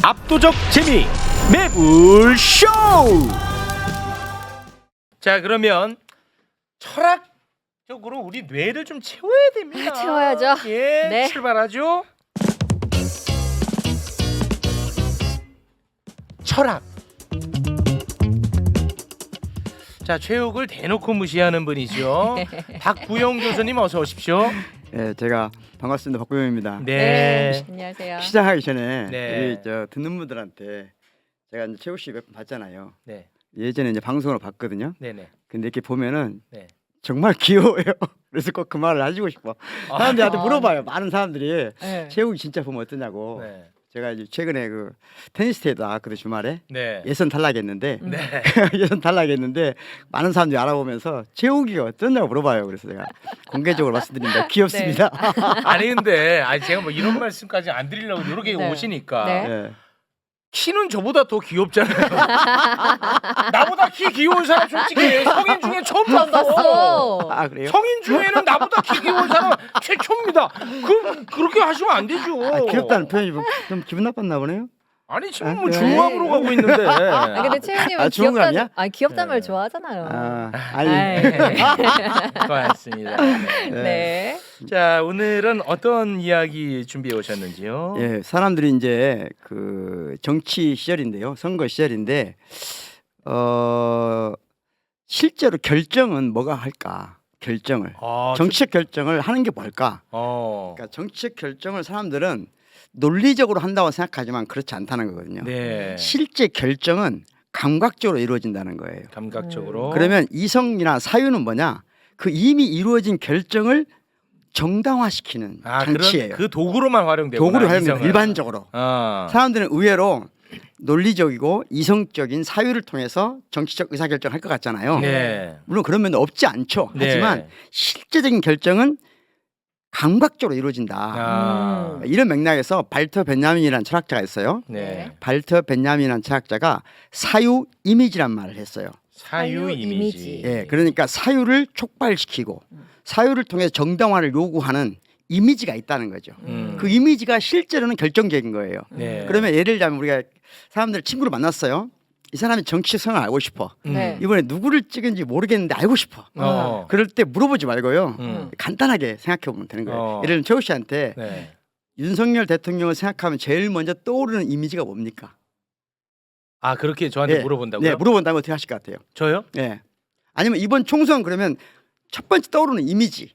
압도적 재미 매불쇼. 자, 그러면 철학적으로 우리 뇌를 좀 채워야 됩니다. 채워야죠. 예, 네. 출발하죠. 철학. 자, 체육을 대놓고 무시하는 분이죠. 박구영 교수님 어서 오십시오. 네, 제가 반갑습니다. 박구영입니다. 네. 안녕하세요. 시작하기 전에 네. 우리 저 듣는 분들한테 제가 이제 최우 씨 몇 번 봤잖아요. 네. 예전에 이제 방송으로 봤거든요. 네네. 근데 이렇게 보면은 네. 정말 귀여워요. 그래서 꼭 그 말을 해주고 싶어. 사람들한테 아. 물어봐요. 많은 사람들이 네. 최욱이 진짜 보면 어떠냐고. 네. 제가 이제 최근에 그 테니스 대회도 나갔거든 주말에. 네. 예선 탈락했는데 네. 예선 탈락했는데 많은 사람들이 알아보면서 최욱이가 어떠냐고 물어봐요. 그래서 제가 공개적으로 말씀드립니다. 귀엽습니다. 아니 근데 제가 뭐 이런 말씀까지 안 드리려고 이렇게 네. 오시니까 네. 네. 키는 저보다 더 귀엽잖아요. 나보다 키 귀여운 사람 솔직히 성인 중에 처음 봤어. 아 그래요? 성인 중에는 나보다 키 귀여운 사람 최초입니다. 그렇게 하시면 안 되죠. 아, 귀엽다는 표현이 좀 기분 나빴나 보네요. 아니 지금 아, 뭐 네. 중화으로 가고 있는데. 아, 근데 채윤님은 좋은 거 아니야? 귀엽단 말 네. 좋아하잖아요. 아니. 고맙습니다. 네. 네. 자, 오늘은 어떤 이야기 준비해 오셨는지요? 예, 사람들이 이제 그 정치 시절인데요, 선거 시절인데 실제로 결정은 뭐가 할까? 결정을 정치적 결정을 하는 게 뭘까? 그러니까 정치적 결정을 사람들은 논리적으로 한다고 생각하지만 그렇지 않다는 거거든요. 네. 실제 결정은 감각적으로 이루어진다는 거예요. 감각적으로. 그러면 이성이나 사유는 뭐냐? 그 이미 이루어진 결정을 정당화시키는 장치예요. 그 도구로만 활용되고 도구로 활용돼요. 일반적으로. 사람들은 의외로 논리적이고 이성적인 사유를 통해서 정치적 의사결정을 할 것 같잖아요. 네. 물론 그런 면도 없지 않죠. 네. 하지만 실제적인 결정은 감각적으로 이루어진다. 이런 맥락에서 발터 벤야민이라는 철학자가 있어요. 네. 발터 벤야민이라는 철학자가 사유 이미지란 말을 했어요. 사유 이미지. 예, 그러니까 사유를 촉발시키고 사유를 통해 정당화를 요구하는 이미지가 있다는 거죠. 그 이미지가 실제로는 결정적인 거예요. 네. 그러면 예를 들자면 우리가 사람들 친구를 만났어요. 이 사람이 정치 성을 알고 싶어. 네. 이번에 누구를 찍은지 모르겠는데 알고 싶어. 그럴 때 물어보지 말고요. 간단하게 생각해 보면 되는 거예요. 예를 들면 최우 씨한테 네. 윤석열 대통령을 생각하면 제일 먼저 떠오르는 이미지가 뭡니까? 그렇게 저한테 네. 물어본다고요? 네, 물어본다면 어떻게 하실 것 같아요? 저요? 네. 아니면 이번 총선 그러면 첫 번째 떠오르는 이미지.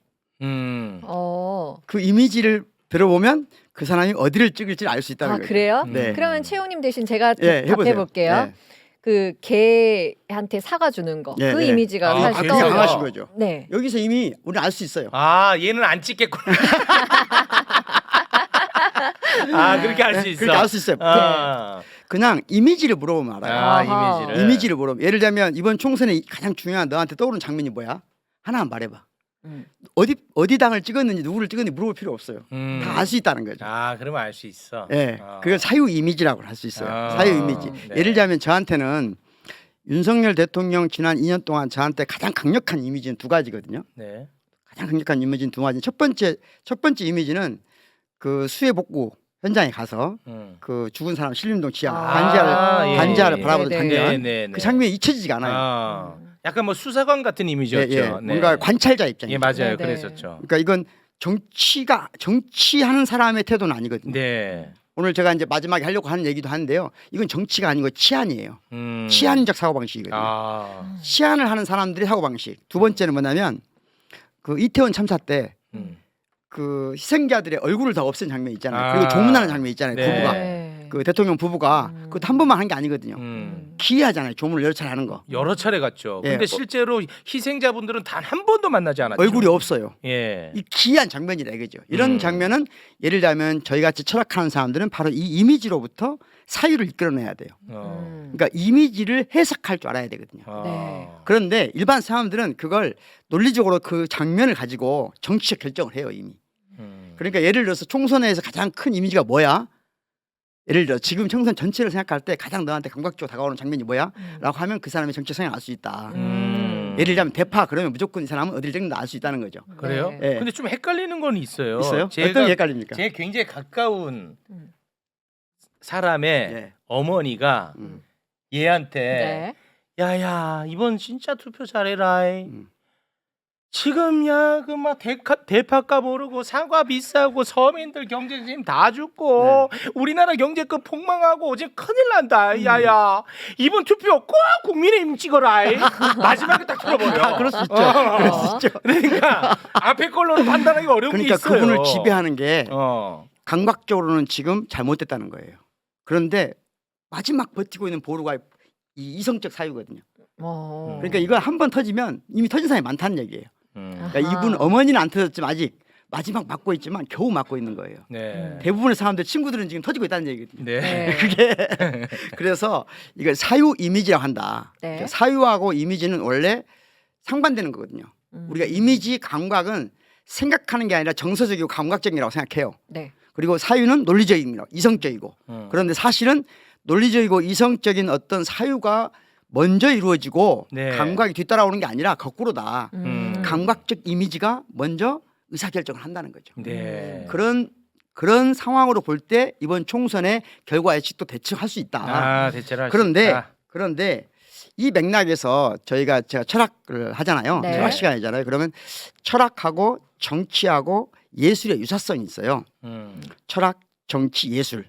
그 이미지를 들어보면 그 사람이 어디를 찍을지 알 수 있다는 거예요. 그래요? 네. 그러면 채용님 대신 제가 예, 해보세요. 답해볼게요. 네. 그 개한테 사과 주는 거. 네, 그 네. 이미지가 아, 사실 그게 떠오르죠. 강하신 거죠. 네. 여기서 이미 우리는 알 수 있어요. 얘는 안 찍겠구나. 그렇게 알 수 있어. 그렇게 알 수 있어요. 그냥 이미지를 물어보면 알아요. 아하. 이미지를. 물어보면 예를 들면 이번 총선에 가장 중요한 너한테 떠오르는 장면이 뭐야? 하나만 말해봐. 어디 당을 찍었는지 누구를 찍었는지 물어볼 필요 없어요. 다 알 수 있다는 거죠. 그러면 알 수 있어. 예, 그걸 사유 이미지라고 할 수 있어요. 사유 이미지. 네. 예를 들자면 저한테는 윤석열 대통령 지난 2년 동안 저한테 가장 강력한 이미지는 두 가지거든요. 네. 가장 강력한 이미지는 두 가지. 첫 번째 이미지는 그 수해 복구 현장에 가서 그 죽은 사람 신림동 지하 반지하를 바라보는 장면. 그 장면이 잊혀지지가 않아요. 약간 뭐 수사관 같은 이미지였죠. 예, 뭔가 관찰자 입장이죠. 예, 맞아요. 네, 네. 그랬었죠. 그러니까 이건 정치하는 사람의 태도는 아니거든요. 네. 오늘 제가 이제 마지막에 하려고 하는 얘기도 하는데요. 이건 정치가 아니고 치안이에요. 치안적 사고방식이거든요. 치안을 하는 사람들의 사고방식. 두 번째는 뭐냐면 그 이태원 참사 때 그 희생자들의 얼굴을 다 없앤 장면 있잖아요. 그리고 조문하는 장면 있잖아요. 네. 부부가 그 대통령 부부가 그것도 한 번만 한 게 아니거든요. 기이하잖아요. 조문을 여러 차례 하는 거. 여러 차례 갔죠. 예. 근데 실제로 희생자분들은 단 한 번도 만나지 않았죠. 얼굴이 없어요. 예. 이 기이한 장면이라 이거죠. 이런 장면은 예를 들면 저희 같이 철학하는 사람들은 바로 이 이미지로부터 사유를 이끌어내야 돼요. 그러니까 이미지를 해석할 줄 알아야 되거든요. 네. 그런데 일반 사람들은 그걸 논리적으로 그 장면을 가지고 정치적 결정을 해요 이미. 그러니까 예를 들어서 총선에서 가장 큰 이미지가 뭐야? 예를 들어 지금 총선 전체를 생각할 때 가장 너한테 감각적으로 다가오는 장면이 뭐야? 라고 하면 그 사람의 정치적 성향을 알 수 있다. 예를 들자면 대파 그러면 무조건 이 사람은 어디를 찍는지 알 수 있다는 거죠. 그래요? 네. 근데 좀 헷갈리는 건 있어요. 있어요? 제가 어떤 게 헷갈립니까? 제 굉장히 가까운 사람의 예. 어머니가 음. 얘한테 네. 야야 이번 진짜 투표 잘해라. 음. 지금 그 막 대파값 오르고 사과 비싸고 서민들 경제 지금 다 죽고 우리나라 경제급 폭망하고 지금 큰일 난다. 야야 이번 투표 꼭 국민의힘 찍어라. 마지막에 딱 틀어버려. 그럴 수 있죠. 그럴 수 있죠. 그러니까 앞에 걸로는 판단하기 어려운 그러니까 게 있어요. 그분을 지배하는 게 어. 감각적으로는 지금 잘못됐다는 거예요. 그런데 마지막 버티고 있는 보루가 이 이성적 사유거든요. 그러니까 이거 한 번 터지면 이미 터진 사람이 많다는 얘기예요. 그러니까 아하. 이분 어머니는 안 터졌지만 아직 마지막 맞고 있지만 겨우 맞고 있는 거예요. 네. 대부분의 사람들 친구들은 지금 터지고 있다는 얘기거든요. 네. 네. 그게 그래서 이걸 사유 이미지라고 한다. 네. 사유하고 이미지는 원래 상반되는 거거든요. 우리가 이미지 감각은 생각하는 게 아니라 정서적이고 감각적이라고 생각해요. 네. 그리고 사유는 논리적이고 이성적이고 그런데 사실은 논리적이고 이성적인 어떤 사유가 먼저 이루어지고 네. 감각이 뒤따라오는 게 아니라 거꾸로다. 감각적 이미지가 먼저 의사결정을 한다는 거죠. 네. 그런 상황으로 볼 때 이번 총선의 결과 예측도 대처할 수 있다. 아, 대체를 할수 그런데 있다. 이 맥락에서 제가 철학을 하잖아요. 네. 철학 시간이잖아요. 그러면 철학하고 정치하고 예술의 유사성이 있어요. 철학, 정치, 예술.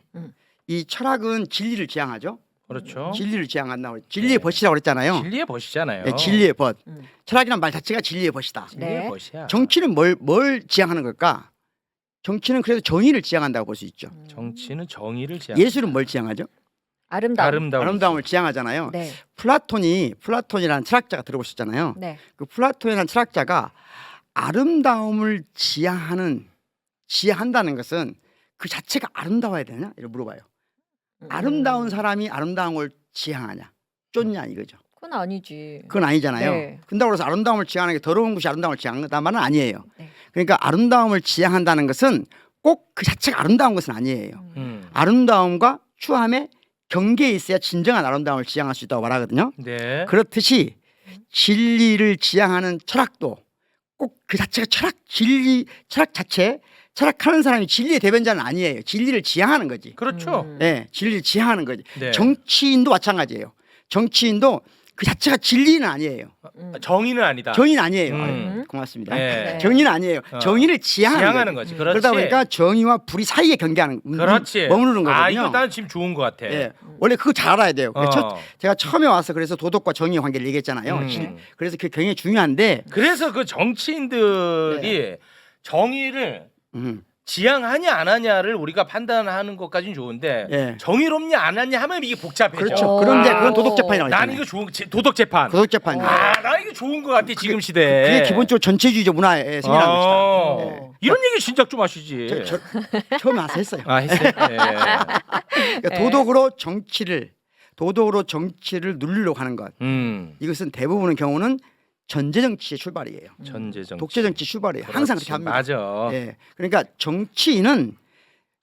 이 철학은 진리를 지향하죠. 그렇죠. 진리를 지향한다고 진리의 벗이라고 그랬잖아요. 진리의 벗이잖아요. 네, 진리의 벗. 철학이란 말 자체가 진리의 벗이다. 진리의 네. 벗이야. 정치는 뭘 지향하는 걸까? 정치는 그래도 정의를 지향한다고 볼 수 있죠. 정치는 정의를 지향. 예술은 뭘 지향하죠? 아름다움. 아름다움을 지향하잖아요. 네. 플라톤이라는 철학자가 들어보셨잖아요. 네. 그 플라톤이라는 철학자가 아름다움을 지향한다는 것은 그 자체가 아름다워야 되냐? 이렇게 물어봐요. 아름다운 사람이 아름다운 걸 지향하냐? 쫓냐 이거죠. 그건 아니지. 그건 아니잖아요. 네. 근다고 해서 아름다움을 지향하는 게 더러운 것이 아름다움을 지향한다는 말은 아니에요. 네. 그러니까 아름다움을 지향한다는 것은 꼭 그 자체가 아름다운 것은 아니에요. 아름다움과 추함의 경계에 있어야 진정한 아름다움을 지향할 수 있다고 말하거든요. 네. 그렇듯이 진리를 지향하는 철학도 꼭 그 자체가 철학 자체 철학하는 사람이 진리의 대변자는 아니에요. 진리를 지향하는 거지. 그렇죠. 네, 진리를 지향하는 거지. 네. 정치인도 마찬가지예요. 정치인도 그 자체가 진리는 아니에요. 정의는 아니다. 정의는 아니에요. 음. 아유, 고맙습니다. 네. 정의는 아니에요. 정의를 지향하는 거지. 그렇지. 그러다 보니까 정의와 불의 사이에 경계하는 그렇지. 머무르는 거거든요. 아, 이거 나는 지금 좋은 것 같아. 예. 원래 그거 잘 알아야 돼요. 제가 처음에 와서 그래서 도덕과 정의의 관계를 얘기했잖아요. 그래서 그 굉장히 중요한데 그래서 그 정치인들이 정의를 지향하냐 안 하냐를 우리가 판단하는 것까지는 좋은데 예. 정의롭냐 안 하냐 하면 이게 복잡해져. 그렇죠. 그런데 그건 도덕 재판이라고 난 했잖아요. 이거 좋은 도덕 재판. 도덕 재판이죠. 나 이거 좋은 것 같아 지금 시대에. 그게 기본적으로 전체주의적 문화에 생겨난 것이다. 예. 이런 얘기 진작 좀 하시지. 처음에 와서 했어요. 아 했어요. 그러니까 도덕으로 정치를 누리려고 하는 것. 이것은 대부분의 경우는 전제 정치의 출발이에요. 전제 정치. 독재 정치 출발이에요. 항상 그렇게 합니다. 맞아. 예. 그러니까 정치인은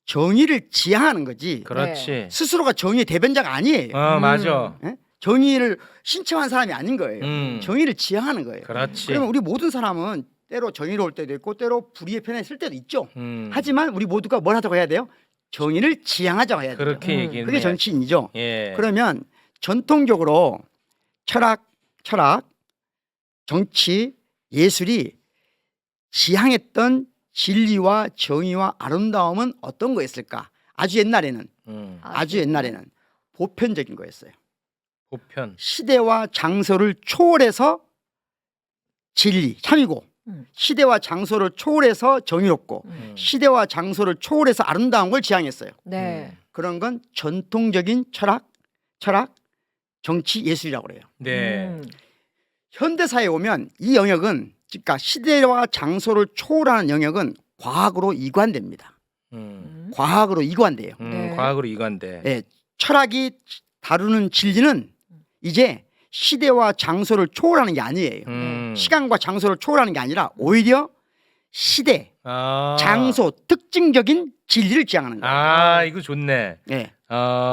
정의를 지향하는 거지. 그렇지. 스스로가 정의의 대변자가 아니에요. 맞아. 예? 정의를 신청한 사람이 아닌 거예요. 정의를 지향하는 거예요. 그렇지. 그러면 우리 모든 사람은 때로 정의로울 때도 있고 때로 불의의 편에 있을 때도 있죠. 하지만 우리 모두가 뭘 하자고 해야 돼요? 정의를 지향하자고 해야 돼요. 그렇게 얘기는 그게 정치인이죠. 예. 그러면 전통적으로 철학, 정치, 예술이 지향했던 진리와 정의와 아름다움은 어떤 거였을까? 아주 옛날에는 보편적인 거였어요. 보편. 시대와 장소를 초월해서 진리, 참이고 시대와 장소를 초월해서 정의롭고 시대와 장소를 초월해서 아름다운 걸 지향했어요. 네. 그런 건 전통적인 철학, 정치, 예술이라고 그래요. 네. 현대사에 오면 이 영역은 그러니까 시대와 장소를 초월하는 영역은 과학으로 이관됩니다. 과학으로 이관돼요. 네. 과학으로 이관돼. 네, 철학이 다루는 진리는 이제 시대와 장소를 초월하는 게 아니에요. 시간과 장소를 초월하는 게 아니라 오히려 시대, 장소, 특징적인 진리를 지향하는 거예요. 이거 좋네. 네.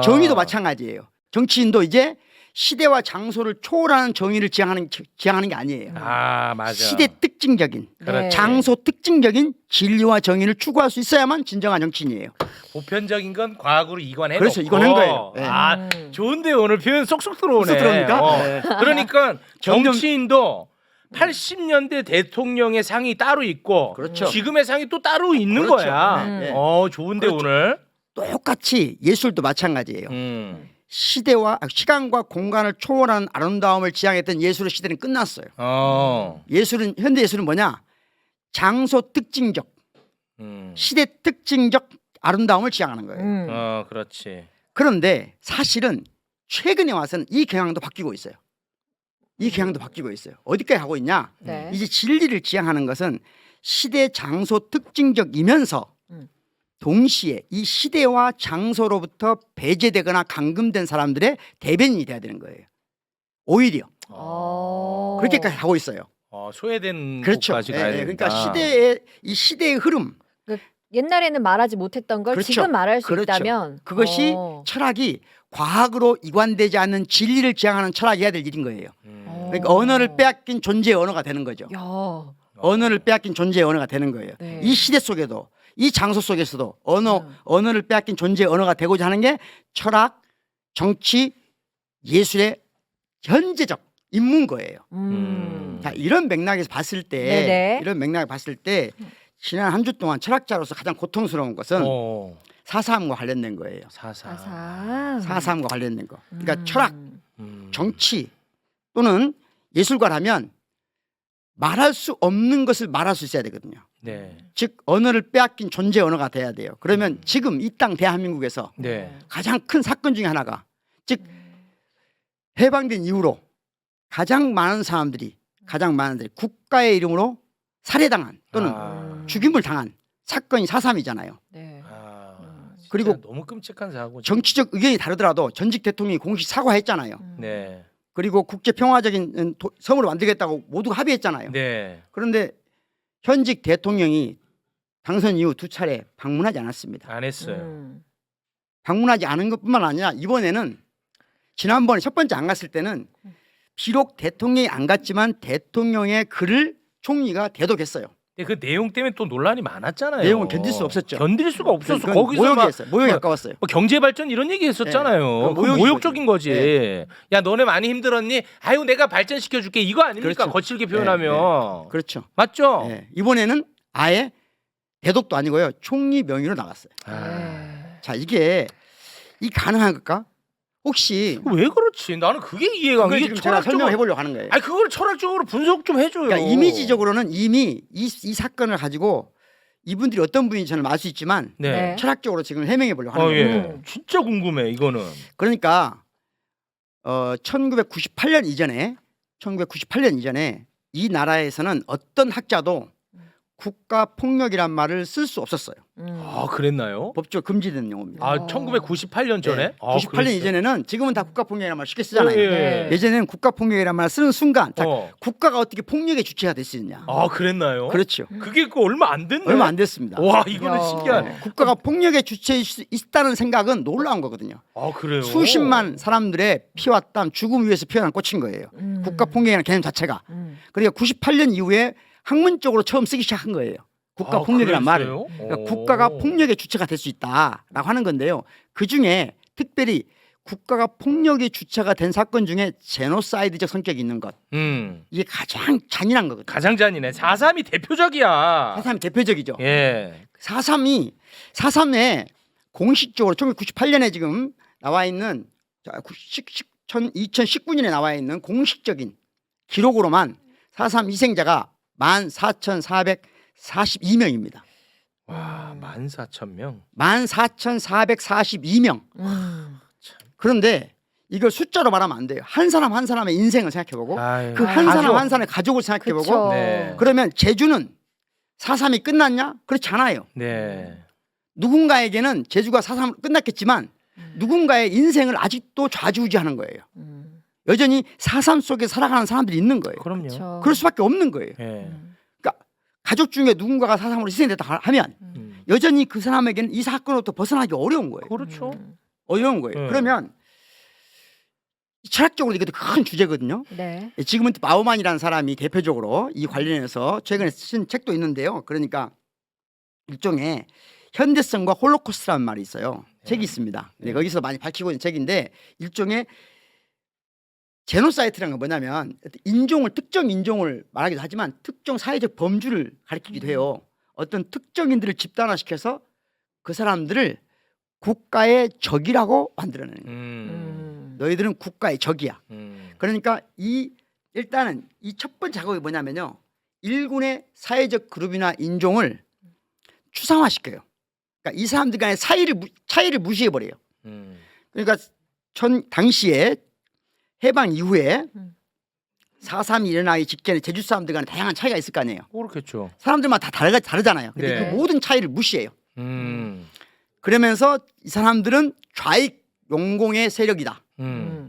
정의도 마찬가지예요. 정치인도 이제 시대와 장소를 초월하는 정의를 지향하는 게 아니에요. 아 맞아. 시대 특징적인 네. 장소 특징적인 진리와 정의를 추구할 수 있어야만 진정한 정치인이에요. 보편적인 건 과학으로 이관해. 그렇죠. 이관한 거예요. 네. 아 좋은데 오늘 표현 쏙쏙 들어오네. 쏙 들어옵니까? 네. 그러니까 점점- 정치인도 80년대 대통령의 상이 따로 있고 그렇죠. 지금의 상이 또 따로 있는 그렇죠. 거야. 네. 좋은데 그렇죠. 오늘. 똑같이 예술도 마찬가지예요. 시대와 시간과 공간을 초월하는 아름다움을 지향했던 예술의 시대는 끝났어요. 예술은 현대 예술은 뭐냐? 장소 특징적, 시대 특징적 아름다움을 지향하는 거예요. 그렇지. 그런데 사실은 최근에 와서는 이 경향도 바뀌고 있어요. 이 경향도 바뀌고 있어요. 어디까지 가고 있냐? 네. 이제 진리를 지향하는 것은 시대 장소 특징적이면서 동시에 이 시대와 장소로부터 배제되거나 감금된 사람들의 대변인이 돼야 되는 거예요. 오히려 그렇게까지 가고 있어요. 소외된 그렇죠. 곳까지 가야 그러니까 된다. 시대의 흐름 옛날에는 말하지 못했던 걸 그렇죠. 지금 말할 수 그렇죠. 있다면 그것이 철학이 과학으로 이관되지 않는 진리를 지향하는 철학이어야 될 일인 거예요. 그러니까 언어를 빼앗긴 존재의 언어가 되는 거죠. 야. 언어를 빼앗긴 존재의 언어가 되는 거예요. 네. 이 시대 속에도 이 장소 속에서도 언어를 빼앗긴 존재의 언어가 되고자 하는 게 철학, 정치, 예술의 현재적 임무인 거예요. 자, 이런 맥락에서 봤을 때 네네. 이런 맥락에 봤을 때 지난 한 주 동안 철학자로서 가장 고통스러운 것은 4.3과 관련된 거예요. 사삼. 4.3과 관련된 거. 그러니까 철학, 정치 또는 예술가라면 말할 수 없는 것을 말할 수 있어야 되거든요. 네. 즉 언어를 빼앗긴 존재 언어가 돼야 돼요. 그러면 지금 이 땅 대한민국에서 네. 가장 큰 사건 중에 하나가 즉 해방된 이후로 가장 많은 사람들이 국가의 이름으로 살해당한 또는 죽임을 당한 사건이 4.3이잖아요. 네. 그리고 진짜 너무 끔찍한 사고죠. 정치적 의견이 다르더라도 전직 대통령이 공식 사과했잖아요. 네. 그리고 국제 평화적인 섬으로 만들겠다고 모두가 합의했잖아요. 네. 그런데 현직 대통령이 당선 이후 2차례 방문하지 않았습니다. 안 했어요. 방문하지 않은 것뿐만 아니라 이번에는 지난번에 첫 번째 안 갔을 때는 비록 대통령이 안 갔지만 대통령의 글을 총리가 대독했어요. 근데 그 내용 때문에 또 논란이 많았잖아요. 내용은 견딜 수 없었죠. 견딜 수가 없었어. 그건 거기서 모욕이었어요. 모욕에 가까웠어요. 뭐 경제 발전 이런 얘기 했었잖아요. 네, 그 모욕이죠. 모욕적인 거지. 네. 야 너네 많이 힘들었니? 아유 내가 발전시켜 줄게. 이거 아닙니까? 그렇죠. 거칠게 표현하면. 그렇죠. 맞죠? 네. 이번에는 아예 대독도 아니고요. 총리 명의로 나갔어요. 자, 이게 이 가능한 걸까? 혹시 왜 그렇지? 나는 그게 이해가 안 가. 그걸 이게 지금 제가 설명해 철학적으로. 보려고 하는 거예요. 아니 그걸 철학적으로 분석 좀 해줘요. 그러니까 이미지적으로는 이미 이 사건을 가지고 이분들이 어떤 분인지 저는 알 수 있지만 네. 철학적으로 지금 해명해 보려고 하는 예. 거예요. 진짜 궁금해 이거는. 그러니까 1998년 이전에 이 나라에서는 어떤 학자도 국가 폭력이란 말을 쓸 수 없었어요. 아 그랬나요? 법적으로 금지된 용어입니다. 아 1998년 전에? 네. 아, 98년 그랬어요? 이전에는 지금은 다 국가 폭력이란 말 쉽게 쓰잖아요. 예. 예전에는 국가 폭력이란 말 쓰는 순간 자, 어. 국가가 어떻게 폭력의 주체가 될 수 있냐. 아 그랬나요? 그렇죠. 그게 그 얼마 안 됐네. 얼마 안 됐습니다. 와 이거는 야. 신기하네. 국가가 폭력의 주체일 수 있다는 생각은 놀라운 거거든요. 아 그래요? 수십만 사람들의 피와 땀, 죽음 위에서 피어난 꽃인 거예요. 국가 폭력이라는 개념 자체가. 그러니까 98년 이후에 학문적으로 처음 쓰기 시작한 거예요. 국가 폭력이란 말을. 그러니까 국가가 폭력의 주체가 될 수 있다라고 하는 건데요. 그 중에 특별히 국가가 폭력의 주체가 된 사건 중에 제노사이드적 성격이 있는 것. 이게 가장 잔인한 거거든요. 가장 잔인해. 4.3이 대표적이야. 4.3이 대표적이죠. 예. 4.3에 공식적으로 1998년에 지금 나와 있는 2019년에 나와 있는 공식적인 기록으로만 4.3 희생자가 14,442명입니다. 와 14,000명. 14,442명. 그런데 이걸 숫자로 말하면 안 돼요. 한 사람 한 사람의 인생을 생각해보고 아유, 그 한 가족. 사람 한 사람의 가족을 생각해보고 그쵸. 네. 그러면 제주는 4.3이 끝났냐? 그렇지 않아요. 네. 누군가에게는 제주가 4.3 끝났겠지만 누군가의 인생을 아직도 좌지우지하는 거예요. 여전히 4.3 속에 살아가는 사람들이 있는 거예요. 그럼요. 그쵸. 그럴 수밖에 없는 거예요. 예. 그러니까 가족 중에 누군가가 4.3으로 희생됐다 하면 여전히 그 사람에게는 이 사건으로부터 벗어나기 어려운 거예요. 그렇죠. 어려운 거예요. 네. 그러면 철학적으로 이것도 큰 주제거든요. 네. 지금은 마우만이라는 사람이 대표적으로 이 관련해서 최근에 쓴 책도 있는데요. 그러니까 일종의 현대성과 홀로코스트라는 말이 있어요. 책이 있습니다. 네, 거기서 많이 밝히고 있는 책인데 일종의 제노사이트라는 건 뭐냐면 인종을 특정 인종을 말하기도 하지만 특정 사회적 범주를 가리키기도 해요. 어떤 특정인들을 집단화시켜서 그 사람들을 국가의 적이라고 만들어내는 거예요. 너희들은 국가의 적이야. 그러니까 일단은 이 첫 번째 작업이 뭐냐면요. 일군의 사회적 그룹이나 인종을 추상화시켜요. 그러니까 이 사람들 간의 차이를 무시해 버려요. 그러니까 당시에 해방 이후에 4.3이 일어나기 직전에 제주 사람들 간에 다양한 차이가 있을 거 아니에요. 그렇겠죠. 사람들마다 다 다르잖아요. 근데 네. 그 모든 차이를 무시해요. 그러면서 이 사람들은 좌익 용공의 세력이다.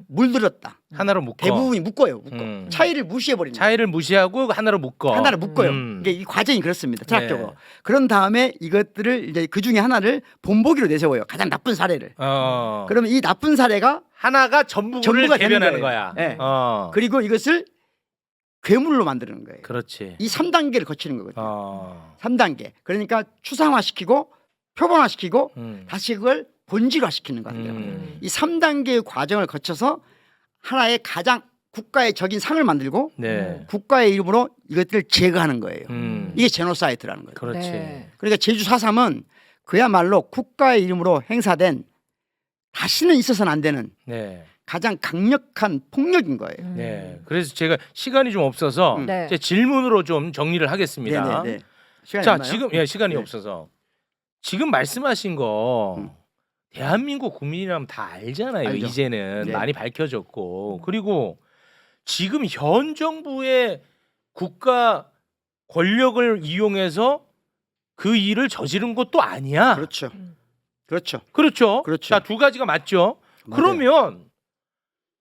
물들었다. 하나로 묶어. 대부분이 묶어요. 차이를 무시해 버리는 거예요. 차이를 무시하고 하나로 묶어. 하나를 묶어요. 이게 이 과정이 그렇습니다. 철학적으로. 네. 그런 다음에 이것들을 이제 그 중에 하나를 본보기로 내세워요. 가장 나쁜 사례를. 그러면 이 나쁜 사례가 하나가 전부를 전부가 되는 대변하는 거예요. 거야. 네. 그리고 이것을 괴물로 만드는 거예요. 그렇지. 이 3단계를 거치는 거거든요. 3단계. 그러니까 추상화시키고 표본화시키고 다시 그걸 본질화시키는 거예요. 이 3단계의 과정을 거쳐서 하나의 가장 국가의 적인 상을 만들고 네. 국가의 이름으로 이것들을 제거하는 거예요. 이게 제노사이트라는 거예요. 그렇지. 네. 그러니까 제주 4.3은 그야말로 국가의 이름으로 행사된 다시는 있어서는 안 되는 네. 가장 강력한 폭력인 거예요. 네. 그래서 제가 시간이 좀 없어서 네. 제 질문으로 좀 정리를 하겠습니다. 네네네. 시간이 자, 없나요? 지금 시간이 네. 없어서 지금 말씀하신 거 대한민국 국민이라면 다 알잖아요. 알죠. 이제는 네. 많이 밝혀졌고 그리고 지금 현 정부의 국가 권력을 이용해서 그 일을 저지른 것도 아니야. 그렇죠. 그렇죠. 그렇죠. 그렇죠. 자, 두 가지가 맞죠. 맞아요. 그러면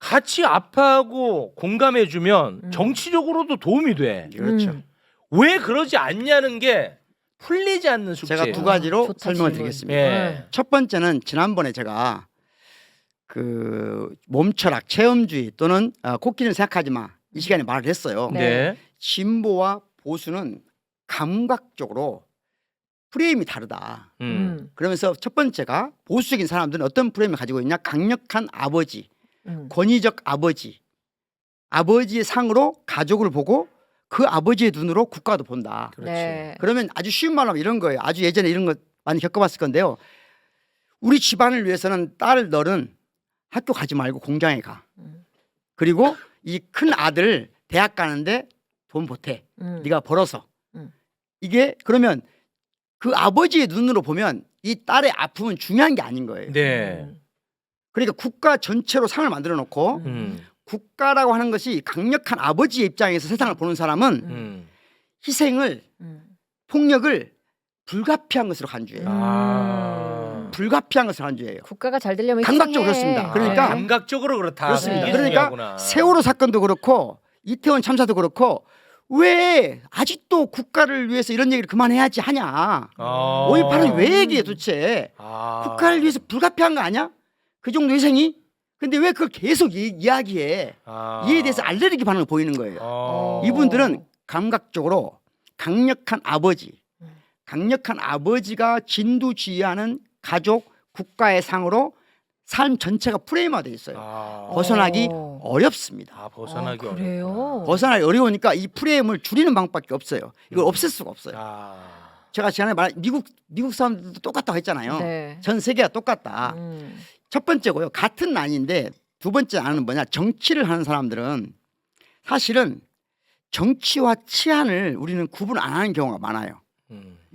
같이 아파하고 공감해주면 음. 정치적으로도 도움이 돼. 그렇죠. 왜 그러지 않냐는 게 풀리지 않는 숙제. 제가 두 가지로 좋다, 설명을 질문. 드리겠습니다. 예. 첫 번째는 지난번에 제가 그 몸철학, 체험주의 또는 코끼리는 생각하지 마. 이 시간에 말을 했어요. 네. 네. 진보와 보수는 감각적으로 프레임이 다르다. 그러면서 첫 번째가 보수적인 사람들은 어떤 프레임을 가지고 있냐? 강력한 아버지, 권위적 아버지, 아버지의 상으로 가족을 보고 그 아버지의 눈으로 국가도 본다. 그렇지. 네. 그러면 아주 쉬운 말로 하면 이런 거예요. 아주 예전에 이런 거 많이 겪어봤을 건데요. 우리 집안을 위해서는 딸 너는 학교 가지 말고 공장에 가. 그리고 이 큰 아들 대학 가는데 돈 보태. 네가 벌어서. 이게 그러면 그 아버지의 눈으로 보면 이 딸의 아픔은 중요한 게 아닌 거예요. 네. 그러니까 국가 전체로 상을 만들어 놓고 국가라고 하는 것이 강력한 아버지의 입장에서 세상을 보는 사람은 희생을 폭력을 불가피한 것으로 간주해요. 불가피한 것을 간주해요. 국가가 잘 되려면 감각적으로 희생해. 그렇습니다. 그러니까 감각적으로 그렇다. 그렇습니다. 이게 그러니까 중요하구나. 세월호 사건도 그렇고 이태원 참사도 그렇고 왜 아직도 국가를 위해서 이런 얘기를 그만해야지 하냐. 5.18은 왜 얘기해 도대체. 국가를 위해서 불가피한 거 아니야? 그 정도 희생이? 근데 왜 그걸 계속 이야기해. 이에 대해서 알레르기 반응을 보이는 거예요. 이분들은 감각적으로 강력한 아버지가 진두지휘하는 가족, 국가의 상으로 삶 전체가 프레임화되어 있어요. 벗어나기 어렵습니다. 벗어나기 그래요? 벗어나기 어려우니까 이 프레임을 줄이는 방법밖에 없어요. 이걸 없앨 수가 없어요. 제가 지난해 말한 미국 사람들도 똑같다고 했잖아요. 네. 전 세계가 똑같다. 첫 번째고요. 같은 난인데 두 번째 난은 뭐냐? 정치를 하는 사람들은 사실은 정치와 치안을 우리는 구분 안 하는 경우가 많아요.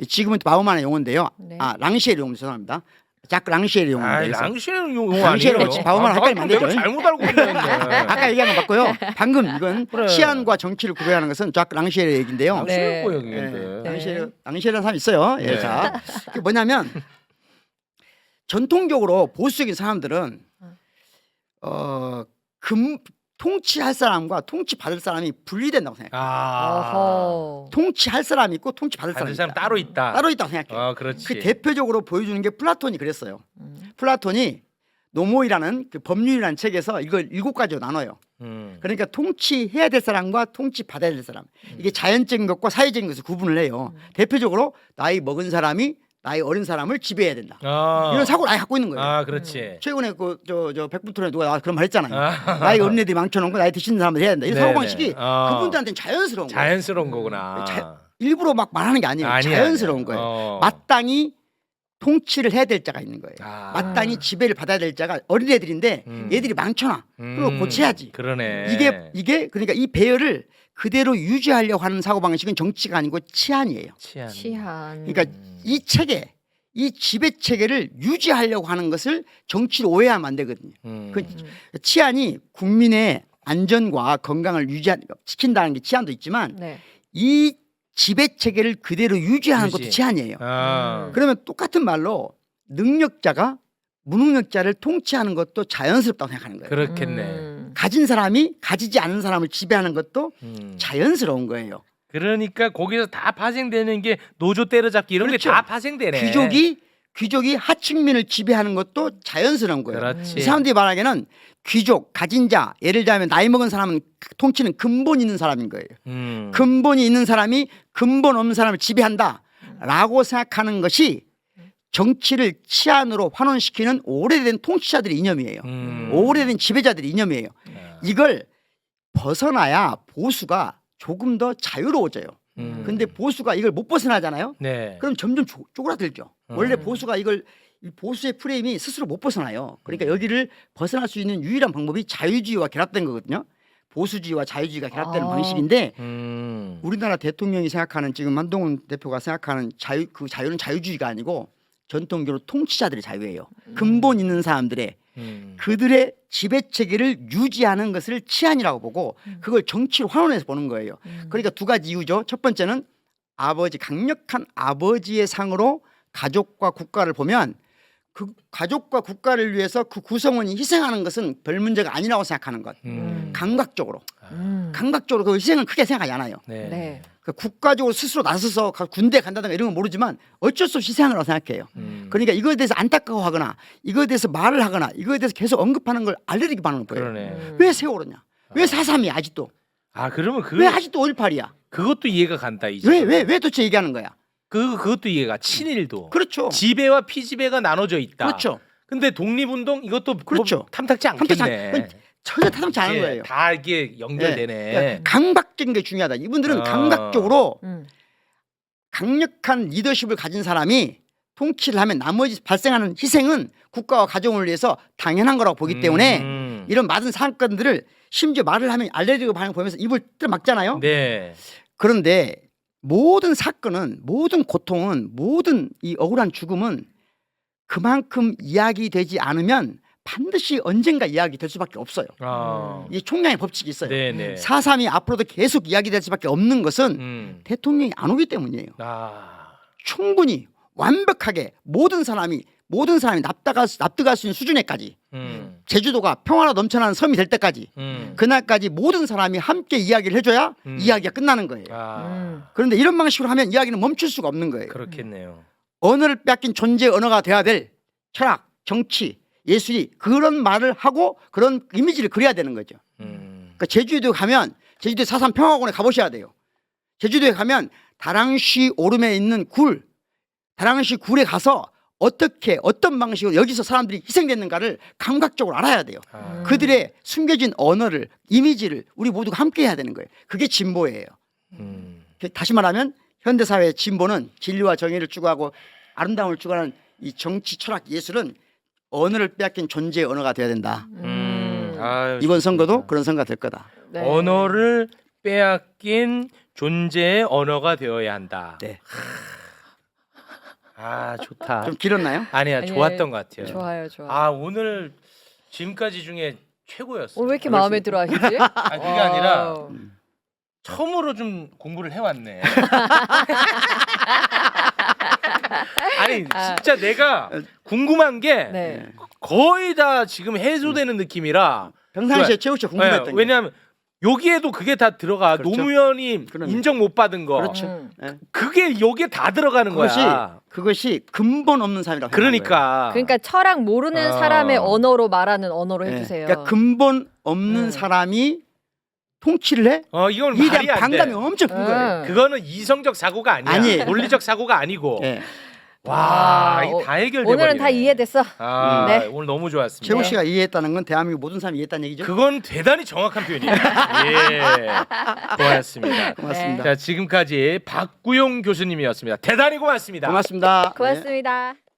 지금은 마우만의 용어인데요. 네. 랑시엘의 용어 죄송합니다. 자크 랑시엘의 용어인데 랑시엘은 용어 랑시엘은 아니에요. 같이 바우만 헷갈리면 안 되죠. 내가 잘못 알고 있는데. 아까 얘기한 거 맞고요. 방금 이건 그래. 치안과 정치를 구별하는 것은 자크 랑시엘의 얘기인데요. 랑시엘 네. 거 얘기인데. 랑시엘이라는 사람이 있어요. 예, 네. 자, 그게 뭐냐면 전통적으로 보수적인 사람들은 통치할 사람과 통치받을 사람이 분리된다고 생각해요. 어허. 통치할 사람이 있고 통치받을 사람이 받을 사람 있다. 따로 있다. 따로 있다고 생각해요. 그렇지. 그 대표적으로 보여주는 게 플라톤이 그랬어요. 플라톤이 노모이라는 그 법률이라는 책에서 이걸 7가지로 나눠요. 그러니까 통치해야 될 사람과 통치받아야 될 사람. 이게 자연적인 것과 사회적인 것을 구분을 해요. 대표적으로 나이 먹은 사람이 나이 어린 사람을 지배해야 된다. 이런 사고를 아예 갖고 있는 거예요. 아, 그렇지. 최근에 저 백부토론에 누가 그런 말 했잖아요. 나이 어린 애들이 망쳐놓은 거 나이 드시는 사람들 해야 된다. 이런 네네. 사고방식이 그분들한테는 자연스러운 거예요. 자연스러운 거구나. 일부러 막 말하는 게 아니에요. 아니야, 자연스러운 아니야. 거예요. 마땅히 통치를 해야 될 자가 있는 거예요. 마땅히 지배를 받아야 될 자가 어린애들인데 얘들이 망쳐놔. 그걸 고쳐야지. 그러네. 이게 그러니까 이 배열을 그대로 유지하려고 하는 사고방식은 정치가 아니고 치안이에요. 치안. 그러니까 이 체계, 이 지배 체계를 유지하려고 하는 것을 정치로 오해하면 안 되거든요. 그 치안이 국민의 안전과 건강을 지킨다는 게 치안도 있지만 네. 이 지배 체계를 그대로 유지하는 것도 치안이에요. 그러면 똑같은 말로 능력자가 무능력자를 통치하는 것도 자연스럽다고 생각하는 거예요. 그렇겠네. 가진 사람이 가지지 않은 사람을 지배하는 것도 자연스러운 거예요. 그러니까 거기서 다 파생되는 게 노조 때려잡기 이런 그렇죠. 게 다 파생되네. 귀족이 하층민을 지배하는 것도 자연스러운 거예요. 그렇지. 이 사람들이 말하기에는 귀족, 가진 자, 예를 들자면 나이 먹은 사람은 통치는 근본 있는 사람인 거예요. 근본이 있는 사람이 근본 없는 사람을 지배한다라고 생각하는 것이 정치를 치안으로 환원시키는 오래된 통치자들의 이념이에요. 오래된 지배자들의 이념이에요. 이걸 벗어나야 보수가 조금 더 자유로워져요. 근데 보수가 이걸 못 벗어나잖아요. 네. 그럼 점점 쪼그라들죠. 원래 보수가 이 보수의 프레임이 스스로 못 벗어나요. 그러니까 여기를 벗어날 수 있는 유일한 방법이 자유주의와 결합된 거거든요. 보수주의와 자유주의가 결합되는 방식인데 우리나라 대통령이 생각하는 지금 한동훈 대표가 생각하는 그 자유는 자유주의가 아니고 전통적으로 통치자들의 자유예요. 근본 있는 사람들의 그들의 지배 체계를 유지하는 것을 치안이라고 보고 그걸 정치로 환원해서 보는 거예요. 그러니까 2가지 이유죠. 첫 번째는 강력한 아버지의 상으로 가족과 국가를 보면 그 가족과 국가를 위해서 그 구성원이 희생하는 것은 별 문제가 아니라고 생각하는 것. 감각적으로 그 희생은 크게 생각하지 않아요. 네. 그 국가적으로 스스로 나서서 군대 간다든가 이런 건 모르지만 어쩔 수 없이 희생하라고 생각해요. 그러니까 이거에 대해서 안타까워하거나 이거에 대해서 말을 하거나 이거에 대해서 계속 언급하는 걸 알레르기 반응을 보여요. 그러네. 왜 세월호냐? 왜 4.3이야 아직도? 그러면 왜 아직도 5.18이야? 그것도 이해가 간다 이제. 왜 도대체 얘기하는 거야? 그것도 이해가. 친일도. 그렇죠. 지배와 피지배가 나눠져 있다. 그렇죠. 근데 독립운동 이것도 그렇죠. 뭐 탐탁지 않겠네. 전혀 타당치 않은 예, 거예요. 다 이게 연결되네. 그러니까 감각적인 게 중요하다. 이분들은 감각적으로 음. 강력한 리더십을 가진 사람이 통치를 하면 나머지 발생하는 희생은 국가와 가정을 위해서 당연한 거라고 보기 때문에 이런 많은 사건들을 심지어 말을 하면 알레르기 반응 보면서 입을 막잖아요. 네. 그런데 모든 사건은 모든 고통은 모든 이 억울한 죽음은 그만큼 이야기되지 않으면 반드시 언젠가 이야기될 수밖에 없어요. 이 총량의 법칙이 있어요. 네네. 4.3이 앞으로도 계속 이야기될 수밖에 없는 것은 대통령이 안 오기 때문이에요. 충분히 완벽하게 모든 사람이 납득할 수 있는 수준에까지 제주도가 평화로 넘쳐나는 섬이 될 때까지 그날까지 모든 사람이 함께 이야기를 해줘야 이야기가 끝나는 거예요. 그런데 이런 방식으로 하면 이야기는 멈출 수가 없는 거예요. 그렇겠네요. 언어를 빼앗긴 존재의 언어가 돼야 될 철학, 정치, 예술이 그런 말을 하고 그런 이미지를 그려야 되는 거죠. 그러니까 제주도에 가면 제주도 4.3 평화공원에 가보셔야 돼요. 제주도에 가면 다랑시 오름에 있는 다랑시 굴에 가서 어떤 방식으로 여기서 사람들이 희생됐는가를 감각적으로 알아야 돼요. 그들의 숨겨진 언어를, 이미지를 우리 모두가 함께 해야 되는 거예요. 그게 진보예요. 다시 말하면 현대사회의 진보는 진리와 정의를 추구하고 아름다움을 추구하는 이 정치, 철학, 예술은 언어를 빼앗긴 존재의 언어가 돼야 된다. 이번 선거도 그런 선거가 될 거다. 네. 언어를 빼앗긴 존재의 언어가 되어야 한다. 네. 좋다. 좀 길었나요? 아니야, 좋았던 것 같아요. 좋아요. 오늘 지금까지 중에 최고였어요. 오늘 왜 이렇게 마음에 들어 하시지? 그게 아니라 처음으로 좀 공부를 해왔네. 아니 진짜 내가 궁금한 게 네. 거의 다 지금 해소되는 느낌이라 평상시에 최우씨 궁금했던 게. 왜냐하면 여기에도 그게 다 들어가. 그렇죠. 노무현이 그러네. 인정 못 받은 거. 그렇죠. 예. 그게 여기에 다 들어가는 거야. 그것이 근본 없는 삶이라고 생각하는 거예요. 그러니까. 그러니까 철학 모르는 사람의 언어로 말하는 언어로 예. 해주세요. 그러니까 근본 없는 사람이 통치를 해? 이건 이에 말이 대한 안 돼. 반감이 엄청 큰 거예요. 그거는 이성적 사고가 아니야. 아니에요. 논리적 사고가 아니고. 예. 와, 이게 다 해결돼 오늘은 다 버리네. 이해됐어. 아, 네. 오늘 너무 좋았습니다. 최우 씨가 이해했다는 건 대한민국 모든 사람이 이해했다는 얘기죠. 그건 대단히 정확한 표현이에요. 예. 고맙습니다. 고맙습니다. 자, 지금까지 박구용 교수님이었습니다. 대단히 고맙습니다. 고맙습니다. 네. 고맙습니다.